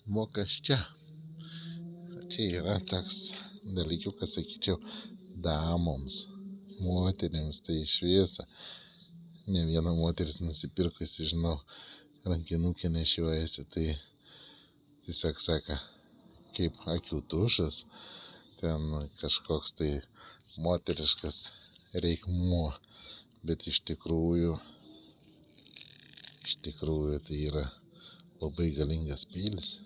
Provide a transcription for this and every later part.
Mokas čia. Čia yra toks dalykiukas, sakyčiau, damoms, moterims, tai iš viso. Ne viena moteris nusipirkusi, žinau, rankinukę nešiuojasi, tai tiesiog sako, kaip akių tušas, ten kažkoks tai moteriškas reikmuo, bet iš tikrųjų tai yra labai galingas peilis,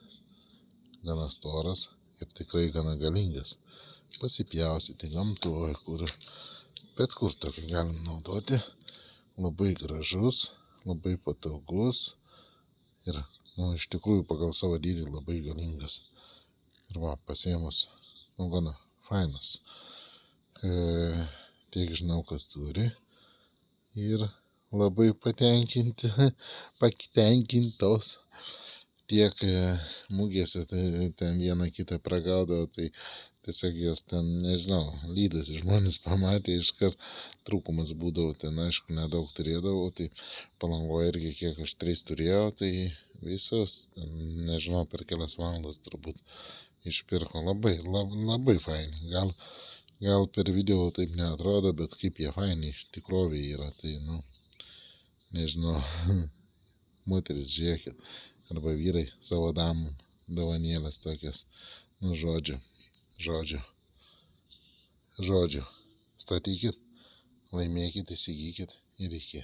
gana storas ir tikrai gana galingas. Pasipjausyti gamtoje, bet kur tokį galim naudoti, labai gražus, labai patogus ir iš tikrųjų pagal savo dydį labai galingas. Ir va, pasiėmus, gana fainas. Tiek žinau, kas turi ir labai patenkintos. Tiek mugėse ten vieną kitą pragaudavo, tai tiesiog jos ten, nežinau, lydosi žmonės pamatė, iškart trūkumas būdavo, ten aišku nedaug turėdavau, tai Palangoje irgi kiek aš 3 turėjau, tai visos, ten, nežinau, per kelias valandas turbūt išpirko. Labai faini. Gal per video taip neatrodo, bet kaip jie faini iš tikrovėje yra, tai, nežinau, moteris žiūrėkit, arba vyrai savo damom dovanėlės tokias, žodžiu, statykit, laimėkit, įsigykit ir iki.